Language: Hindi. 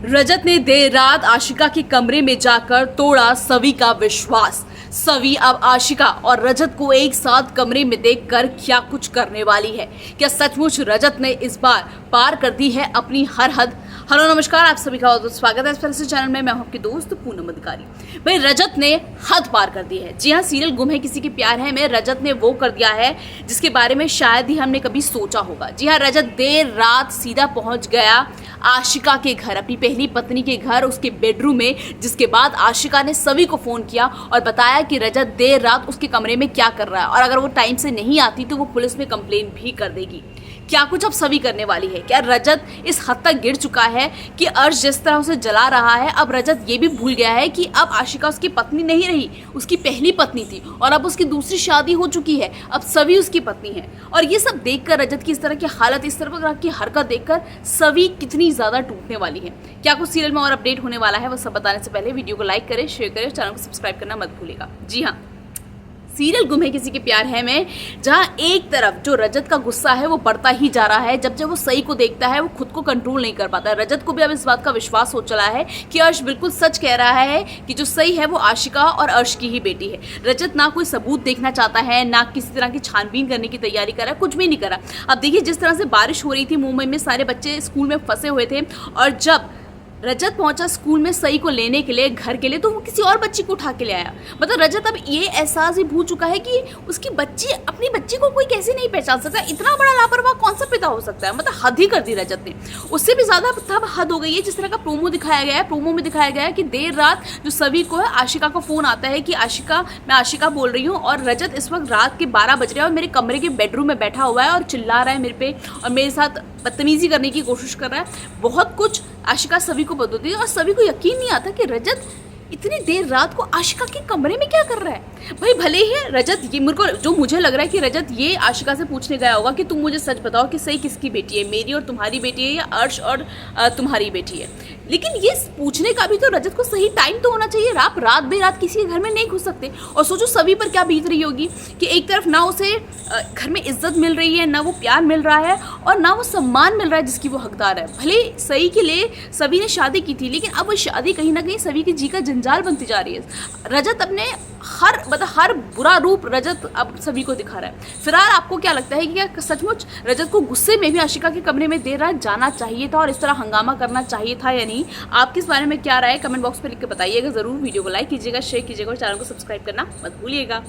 रजत ने देर रात आशिका के कमरे में जाकर तोड़ा सवी का विश्वास। सवी अब आशिका और रजत को एक साथ कमरे में देखकर क्या कुछ करने वाली है। क्या सचमुच रजत ने इस बार पार कर दी है अपनी हर हद। हेलो नमस्कार, आप सभी का बहुत बहुत स्वागत है इस तरह से चैनल में। मैं हूं आपकी दोस्त पूनम अधिकारी। भाई रजत ने हद पार कर दी है। जी हाँ, सीरियल गुम है किसी के प्यार है में रजत ने वो कर दिया है जिसके बारे में शायद ही हमने कभी सोचा होगा। जी हाँ, रजत देर रात सीधा पहुंच गया आशिका के घर, अपनी पहली पत्नी के घर, उसके बेडरूम में। जिसके बाद आशिका ने सवी को फोन किया और बताया कि रजत देर रात उसके कमरे में क्या कर रहा है और अगर वो टाइम से नहीं आती तो वो पुलिस में कंप्लेन भी कर देगी। क्या कुछ अब सवी करने वाली है। क्या रजत इस हद तक गिर चुका है कि अर्श जिस तरह उसे जला रहा है, अब रजत ये भी भूल गया है कि अब आशिका उसकी पत्नी नहीं रही, उसकी पहली पत्नी थी और अब उसकी दूसरी शादी हो चुकी है, अब सवी उसकी पत्नी है। और ये सब देखकर रजत की इस तरह की हालत, इस तरह की हरकत देखकर सवी कितनी ज्यादा टूटने वाली है। क्या कुछ सीरियल में और अपडेट होने वाला है वो सब बताने से पहले वीडियो को लाइक करें, शेयर करें, चैनल को सब्सक्राइब करना मत भूलिएगा। जी हाँ, सीरियल गुम है किसी के प्यार है में जहां एक तरफ जो रजत का गुस्सा है वो बढ़ता ही जा रहा है। जब जब वो सही को देखता है वो खुद को कंट्रोल नहीं कर पाता। रजत को भी अब इस बात का विश्वास हो चला है कि अर्श बिल्कुल सच कह रहा है कि जो सही है वो आशिका और अर्श की ही बेटी है। रजत ना कोई सबूत देखना चाहता है, ना किसी तरह की छानबीन करने की तैयारी कर रहा है, कुछ भी नहीं करा। अब देखिए, जिस तरह से बारिश हो रही थी, मुंबई में सारे बच्चे स्कूल में फंसे हुए थे और जब रजत पहुंचा स्कूल में सई को लेने के लिए, घर के लिए, तो वो किसी और बच्ची को उठा के ले आया। मतलब रजत अब ये एहसास ही भूल चुका है कि उसकी बच्ची, अपनी बच्ची को कोई कैसे नहीं पहचान सकता। इतना बड़ा लापरवाह कौन सा पिता हो सकता है। मतलब हद ही कर दी रजत ने। उससे भी ज्यादा तब हद हो गई है जिस तरह का प्रोमो दिखाया गया है। प्रोमो में दिखाया गया है कि देर रात जो सभी को है, आशिका का फोन आता है कि आशिका, मैं आशिका बोल रही हूँ और रजत इस वक्त रात के 12 बज रहे हैं और मेरे कमरे के बेडरूम में बैठा हुआ है और चिल्ला रहा है मेरे पे और मेरे साथ बदतमीजी करने की कोशिश कर रहा है। बहुत कुछ आशिका सभी को बताती है और सभी को यकीन नहीं आता कि रजत इतनी देर रात को आशिका के कमरे में क्या कर रहा है। भाई भले ही रजत, ये मेरे को जो मुझे लग रहा है कि रजत ये आशिका से पूछने गया होगा कि तुम मुझे सच बताओ कि सही किसकी बेटी है, मेरी और तुम्हारी बेटी है या अर्श और तुम्हारी बेटी है। लेकिन ये पूछने का भी तो रजत को सही टाइम तो होना चाहिए। आप रात बेरात किसी के घर में नहीं घुस सकते। और सोचो सभी पर क्या बीत रही होगी कि एक तरफ ना उसे घर में इज्जत मिल रही है, ना वो प्यार मिल रहा है और ना वो सम्मान मिल रहा है जिसकी वो हकदार है। भले सही के लिए सभी ने शादी की थी, लेकिन अब वो शादी कहीं ना कहीं सभी की जी का जंजाल बनती जा रही है। रजत अपने हर बुरा रूप रजत अब सभी को दिखा रहा है। फिलहाल आपको क्या लगता है कि क्या सचमुच रजत को गुस्से में भी आशिका के कमरे में देर रात जाना चाहिए था और इस तरह हंगामा करना चाहिए था या नहीं? आपके इस बारे में क्या राय है, कमेंट बॉक्स में लिख के बताइएगा जरूर। वीडियो को लाइक कीजिएगा, शेयर कीजिएगा और चैनल को सब्सक्राइब करना मत भूलिएगा।